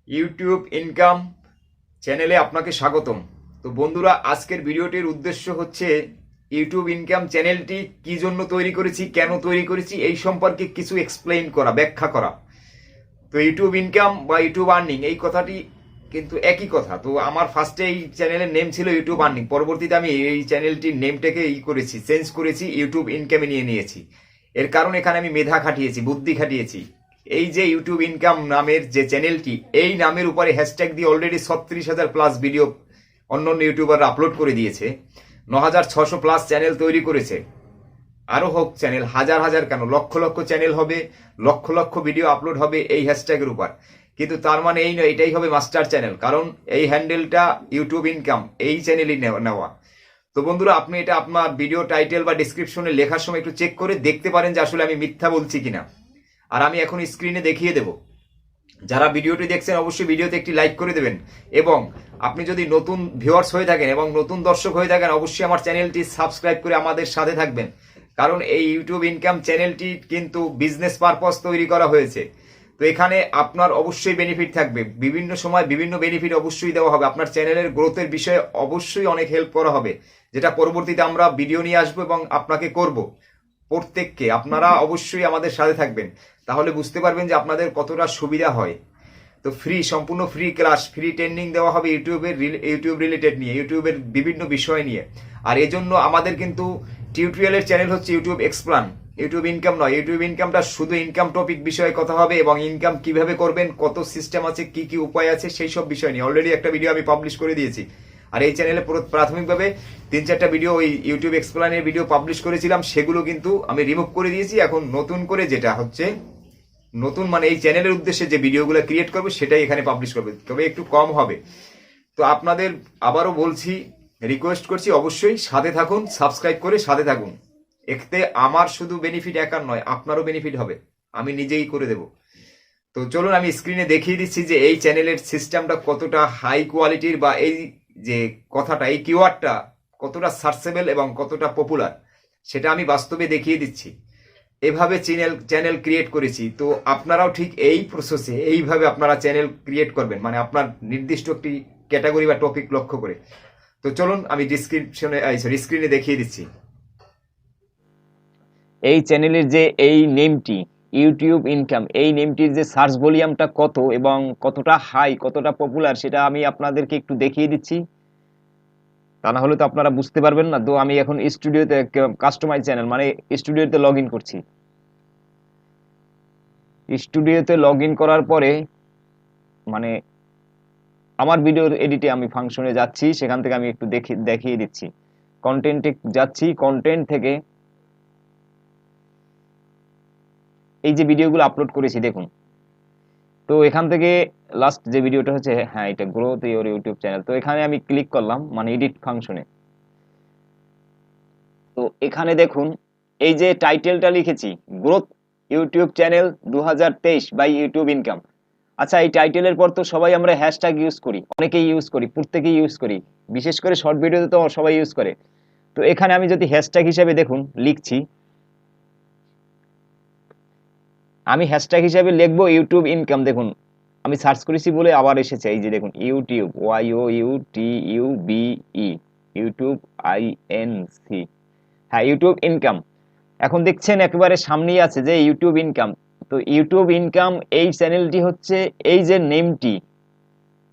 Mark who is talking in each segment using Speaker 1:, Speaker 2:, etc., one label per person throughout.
Speaker 1: YouTube income চ্যানেলে আপনাকে স্বাগতম। তো বন্ধুরা, আজকের ভিডিওটির উদ্দেশ্য হচ্ছে ইউটিউব ইনকাম চ্যানেলটি কি জন্য তৈরি করেছি, কেন তৈরি করেছি, এই সম্পর্কে কিছু এক্সপ্লেইন করা, ব্যাখ্যা করা। তো ইউটিউব ইনকাম বা ইউটিউব আর্নিং এই কথাটি কিন্তু একই কথা। তো আমার ফার্স্টে এই চ্যানেলের নেম ছিল ইউটিউব আর্নিং, পরবর্তীতে আমি এই চ্যানেলটির নেমটাকে চেঞ্জ করেছি, ইউটিউব ইনকামে নিয়ে নিয়েছি। এর কারণ এখানে আমি মেধা খাটিয়েছি, বুদ্ধি খাটিয়েছি। এই যে ইউটিউব ইনকাম নামের যে চ্যানেলটি, এই নামের উপরে হ্যাশট্যাগ দিয়ে অলরেডি 36,000 প্লাস ভিডিও অন্য অন্য ইউটিউবাররা আপলোড করে দিয়েছে। 9,600 প্লাস চ্যানেল তৈরি করেছে। আরো হোক চ্যানেল, হাজার হাজার কেন, লক্ষ লক্ষ চ্যানেল হবে, লক্ষ লক্ষ ভিডিও আপলোড হবে এই হ্যাশট্যাগের উপর। কিন্তু তার মানে এই নয় এটাই হবে মাস্টার চ্যানেল, কারণ এই হ্যান্ডেলটা ইউটিউব ইনকাম এই চ্যানেলই নেওয়া। তো বন্ধুরা, আপনি এটা আপনার ভিডিও টাইটেল বা ডিসক্রিপশনে লেখার সময় একটু চেক করে দেখতে পারেন যে আসলে আমি মিথ্যা বলছি কিনা। আর আমি এখন স্ক্রিনে দেখিয়ে দেব। যারা ভিডিওটি দেখছেন অবশ্যই ভিডিওতে একটি লাইক করে দেবেন, এবং আপনি যদি নতুন ভিউয়ার্স হয়ে থাকেন এবং নতুন দর্শক হয়ে থাকেন অবশ্যই আমার চ্যানেলটি সাবস্ক্রাইব করে আমাদের সাথে থাকবেন। কারণ এই ইউটিউব ইনকাম চ্যানেলটি কিন্তু বিজনেস পারপাস তৈরি করা হয়েছে। তো এখানে আপনার অবশ্যই বেনিফিট থাকবে, বিভিন্ন সময় বিভিন্ন বেনিফিট অবশ্যই দেওয়া হবে, আপনার চ্যানেলের গ্রোথের বিষয়ে অবশ্যই অনেক হেল্প করা হবে, যেটা পরবর্তীতে আমরা ভিডিও নিয়ে আসবো এবং আপনাকে করব। প্রত্যেককে আপনারা অবশ্যই আমাদের সাথে থাকবেন, তাহলে বুঝতে পারবেন যে আপনাদের কতটা সুবিধা হয়। তো সম্পূর্ণ ফ্রি ক্লাস, ফ্রি ট্রেনিং দেওয়া হবে ইউটিউব রিলেটেড নিয়ে, ইউটিউবের বিভিন্ন বিষয় নিয়ে। আর এজন্য আমাদের কিন্তু টিউটোরিয়ালের চ্যানেল হচ্ছে ইউটিউব এক্সপ্লান, ইউটিউব ইনকাম নয়। ইউটিউব ইনকামটা শুধু ইনকাম টপিক বিষয়ে কথা হবে, এবং ইনকাম কিভাবে করবেন, কত সিস্টেম আছে, কি কি উপায় আছে, সেই সব বিষয় নিয়ে অলরেডি একটা ভিডিও আমি পাবলিশ করে দিয়েছি। আর এই চ্যানেলে প্রাথমিকভাবে 3-4টা ভিডিও ওই ইউটিউব এক্সপ্লানের ভিডিও পাবলিশ করেছিলাম, সেগুলো কিন্তু আমি রিমুভ করে দিয়েছি। এখন নতুন করে যেটা হচ্ছে, নতুন মানে এই চ্যানেলের উদ্দেশ্যে যে ভিডিওগুলো ক্রিয়েট করবে সেটাই এখানে পাবলিশ করবে, তবে একটু কম হবে। তো আপনাদের আবারও বলছি, রিকোয়েস্ট করছি অবশ্যই সাথে থাকুন, সাবস্ক্রাইব করে সাথে থাকুন। এতে আমার শুধু বেনিফিট একার নয়, আপনারও বেনিফিট হবে, আমি নিজেই করে দেব। তো চলুন আমি স্ক্রিনে দেখিয়ে দিচ্ছি যে এই চ্যানেলের সিস্টেমটা কতটা হাই কোয়ালিটির, বা এই যে কথাটা, এই কিওয়ার্ডটা কতটা সার্চেবল এবং কতটা পপুলার, সেটা আমি বাস্তবে দেখিয়ে দিচ্ছি। এভাবে চ্যানেল ক্রিয়েট করেছি। তো আপনারাও ঠিক এই প্রসেসে এইভাবে আপনারা চ্যানেল ক্রিয়েট করবেন, মানে আপনার নির্দিষ্ট একটি ক্যাটাগরি বা টপিক লক্ষ্য করে। তো চলুন আমি স্ক্রিনে দেখিয়ে দিচ্ছি।
Speaker 2: এই চ্যানেলের যে এই নেমটি ইউটিউব ইনকাম, এই নেমটির যে সার্চ ভলিউমটা কত এবং কতটা হাই, কতটা পপুলার, সেটা আমি আপনাদেরকে একটু দেখিয়ে দিচ্ছি। তা না হলে তো আপনারা বুঝতে পারবেন না। তো আমি এখন স্টুডিওতে, কাস্টমাইজ চ্যানেল মানে স্টুডিওতে লগ ইন করছি। স্টুডিওতে লগ ইন করার পরে মানে আমার ভিডিওর এডিটে আমি ফাংশনে যাচ্ছি, সেখান থেকে আমি একটু দেখিয়ে দিচ্ছি। কন্টেন্টে যাচ্ছি, কন্টেন্ট থেকে এই যে ভিডিওগুলো আপলোড করেছি দেখুন। তো এখান থেকে লাস্ট যে ভিডিওটা হচ্ছে, হ্যাঁ এটা গ্রোথ ইওর ইউটিউব চ্যানেল। তো এখানে আমি ক্লিক করলাম মানে এডিট ফাংশনে। তো এখানে দেখুন এই যে টাইটেলটা লিখেছি, growth YouTube channel 2023 by YouTube income. আচ্ছা, এই টাইটেলের পর তো সবাই আমরা হ্যাশট্যাগ ইউজ করি, অনেকেই ইউজ করি, প্রত্যেকেই ইউজ করি, বিশেষ করে শর্ট ভিডিওতে তো সবাই ইউজ করে। তো এখানে আমি যদি হ্যাশট্যাগ হিসাবে দেখুন লিখছি, আমি হ্যাশট্যাগ হিসাবে লিখবো ইউটিউব ইনকাম। দেখুন আমি সার্চ করেছি বলে আবার এসেছে, এই যে দেখুন ইউটিউব, YOUTUBE, ইউটিউব INC, হ্যাঁ ইউটিউব ইনকাম। এখন দেখছেন একেবারে সামনেই আছে যে ইউটিউব ইনকাম। তো ইউটিউব ইনকাম এই চ্যানেলটি হচ্ছে, এই যে নেমটি,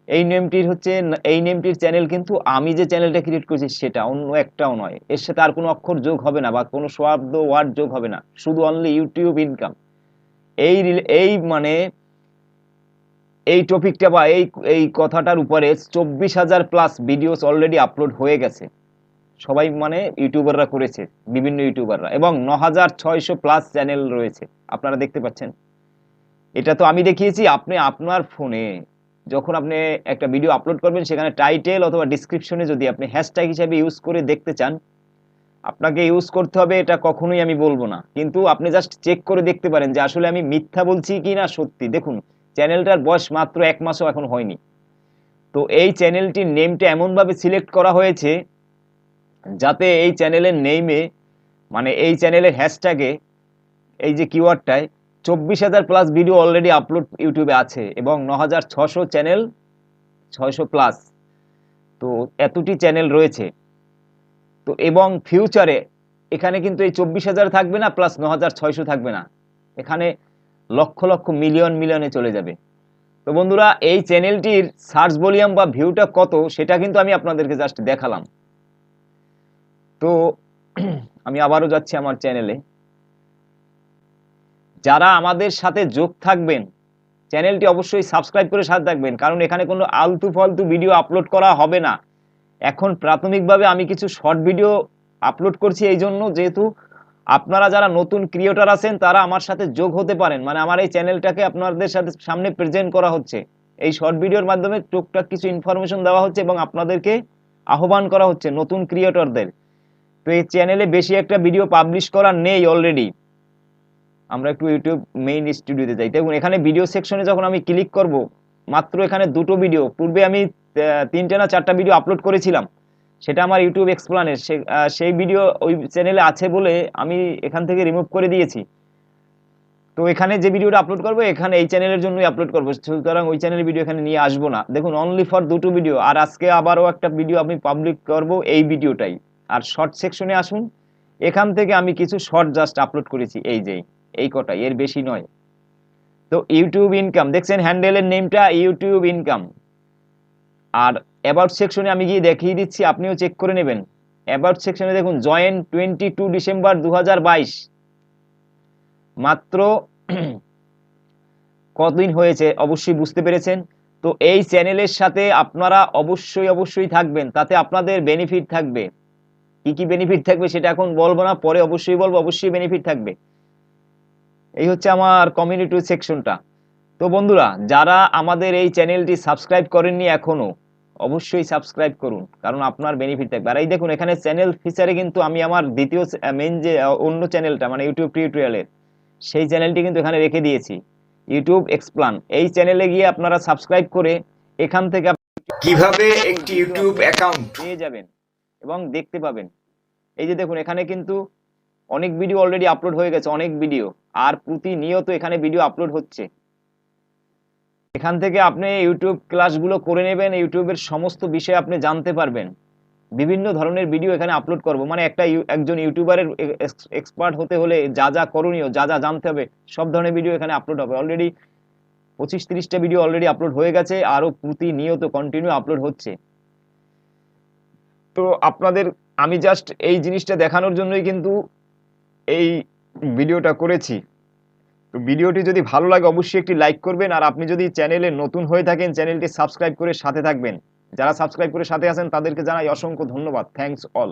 Speaker 2: এই নেমটির হচ্ছে, এই নেমটির চ্যানেল, কিন্তু আমি যে চ্যানেলটা ক্রিয়েট করেছি সেটা অন্য একটাও নয়। এর সাথে আর কোনো অক্ষর যোগ হবে না বা কোনো শব্দ ওয়ার্ড যোগ হবে না, শুধু অনলি ইউটিউব ইনকাম। এই এই মানে এই টপিকটা বা এই এই কথাটার উপরে 24,000 প্লাস ভিডিওস অলরেডি আপলোড হয়ে গেছে, সবাই মানে ইউটিউবাররা করেছে, বিভিন্ন ইউটিউবাররা, এবং 9,600 প্লাস চ্যানেল রয়েছে, আপনারা দেখতে পাচ্ছেন। এটা তো আমি দেখিয়েছি। আপনি আপনার ফোনে যখন আপনি একটা ভিডিও আপলোড করবেন, সেখানে টাইটেল অথবা ডিসক্রিপশনে যদি আপনি হ্যাশট্যাগ হিসেবে ইউজ করে দেখতে চান, আপনাকে ইউজ করতে হবে, এটা কখনোই আমি বলবো না। কিন্তু আপনি জাস্ট চেক করে দেখতে পারেন যে আসলে আমি মিথ্যা বলছি কি না সত্যি। দেখুন চ্যানেলটার বয়স মাত্র 1 মাসও এখন হয়নি। তো এই চ্যানেলটির নেমটা এমনভাবে সিলেক্ট করা হয়েছে যাতে এই চ্যানেলের নেমে, মানে এই চ্যানেলের হ্যাশট্যাগে, এই যে কিওয়ার্ডটায় 24,000 প্লাস ভিডিও অলরেডি আপলোড ইউটিউবে আছে এবং 9,600 চ্যানেল, 600 প্লাস। তো এতটি চ্যানেল রয়েছে। তো এবং ফিউচারে এখানে কিন্তু এই 24,000 থাকবে না, প্লাস 9,600 থাকবে না, এখানে লক্ষ লক্ষ মিলিয়ন মিলিয়নে চলে যাবে। তো বন্ধুরা, এই চ্যানেলটির সার্চ ভলিউম বা ভিউটা কত সেটা কিন্তু আমি আপনাদেরকে জাস্ট দেখালাম। তো আমি আবারও যাচ্ছি আমার চ্যানেলে। যারা আমাদের সাথে যোগ থাকবেন, চ্যানেলটি অবশ্যই সাবস্ক্রাইব করে সাথে থাকবেন, কারণ এখানে কোনো আলতু ফালতু ভিডিও আপলোড করা হবে না। এখন প্রাথমিকভাবে আমি কিছু শর্ট ভিডিও আপলোড করছি, এই জন্য যেহেতু আপনারা যারা নতুন ক্রিয়েটর আছেন তারা আমার সাথে যোগ হতে পারেন, মানে আমার এই চ্যানেলটাকে আপনাদের সাথে সামনে প্রেজেন্ট করা হচ্ছে। এই শর্ট ভিডিওর মাধ্যমে টুকটাক কিছু ইনফরমেশন দেওয়া হচ্ছে এবং আপনাদেরকে আহ্বান করা হচ্ছে নতুন ক্রিয়েটরদের। তো এই চ্যানেলে বেশি একটা ভিডিও পাবলিশ করা নেই অলরেডি। আমরা একটু ইউটিউব মেইন স্টুডিওতে যাই। দেখুন এখানে ভিডিও সেকশনে যখন আমি ক্লিক করব, মাত্র এখানে দুটো ভিডিও, পূর্বে আমি 3টে না 4টা ভিডিও আপলোড করেছিলাম, সেটা আমার ইউটিউব এক্সপ্লানের সেই ভিডিও ওই চ্যানেলে আছে বলে আমি এখান থেকে রিমুভ করে দিয়েছি। তো এখানে যে ভিডিওটা আপলোড করবো এখানে এই চ্যানেলের জন্যই আপলোড করবো, সুতরাং ওই চ্যানেলের ভিডিও এখানে নিয়ে আসবো না। দেখুন অনলি ফর দুটো ভিডিও, আর আজকে আবারও একটা ভিডিও আমি পাবলিক করব এই ভিডিওটাই। আর শর্ট সেকশনে আসুন, এখান থেকে আমি কিছু শর্ট জাস্ট আপলোড করেছি, এই কটাই, এর বেশি নয়। তো ইউটিউব ইনকাম দেখছেন, হ্যান্ডেলের নেমটা ইউটিউব ইনকাম। আর অ্যাবাউট সেকশনে আমি গিয়ে দেখিয়ে দিচ্ছি, আপনিও চেক করে নেবেন। অ্যাবাউট সেকশনে দেখুন, জয়েন 22 ডিসেম্বর 2022, মাত্র কতদিন হয়েছে অবশ্যই বুঝতে পেরেছেন। তো এই চ্যানেলের সাথে আপনারা অবশ্যই থাকবেন, তাতে আপনাদের বেনিফিট থাকবে। কি কি বেনিফিট থাকবে সেটা এখন বলবো না, পরে অবশ্যই বলবো, অবশ্যই বেনিফিট থাকবে। এই হচ্ছে আমার কমিউনিটি সেকশনটা। তো বন্ধুরা, যারা আমাদের এই চ্যানেলটি সাবস্ক্রাইব করেননি এখনো, অবশ্যই সাবস্ক্রাইব করুন, কারণ আপনার বেনিফিট থাকবে। আর এই দেখুন এখানে চ্যানেল ফিচারে কিন্তু আমি আমার দ্বিতীয় মেইন যে অন্য চ্যানেলটা, মানে ইউটিউব টিউটোরিয়ালের, সেই চ্যানেলটি কিন্তু এখানে রেখে দিয়েছি, ইউটিউব এক্সপ্লান। এই চ্যানেলে গিয়ে আপনারা সাবস্ক্রাইব করে এখান থেকে
Speaker 1: কিভাবে একটি ইউটিউব অ্যাকাউন্ট
Speaker 2: পেয়ে যাবেন এবং দেখতে পাবেন। এই যে দেখুন এখানে কিন্তু অনেক ভিডিও অলরেডি আপলোড হয়ে গেছে, অনেক ভিডিও, আর প্রতিনিয়ত এখানে ভিডিও আপলোড হচ্ছে। এখান থেকে আপনি ইউটিউব ক্লাসগুলো করে নেবেন, ইউটিউবের সমস্ত বিষয় আপনি জানতে পারবেন। বিভিন্ন ধরনের ভিডিও এখানে আপলোড করব, মানে একজন ইউটিউবারের এক্সপার্ট হতে হলে যা যা করণীয়, যা যা জানতে হবে, সব ধরনের ভিডিও এখানে আপলোড হবে। অলরেডি 25-30টা ভিডিও অলরেডি আপলোড হয়ে গেছে, আরও প্রতিনিয়ত কন্টিনিউ আপলোড হচ্ছে। তো আপনাদের আমি জাস্ট এই জিনিসটা দেখানোর জন্যই কিন্তু এই ভিডিওটা করেছি। তো ভিডিওটি যদি ভালো লাগে অবশ্যই একটি লাইক করবেন, আর আপনি যদি চ্যানেলে নতুন হয়ে থাকেন চ্যানেলটি সাবস্ক্রাইব করে সাথে থাকবেন। যারা সাবস্ক্রাইব করে সাথে আছেন তাদেরকে জানাই অসংখ্য ধন্যবাদ। Thanks all.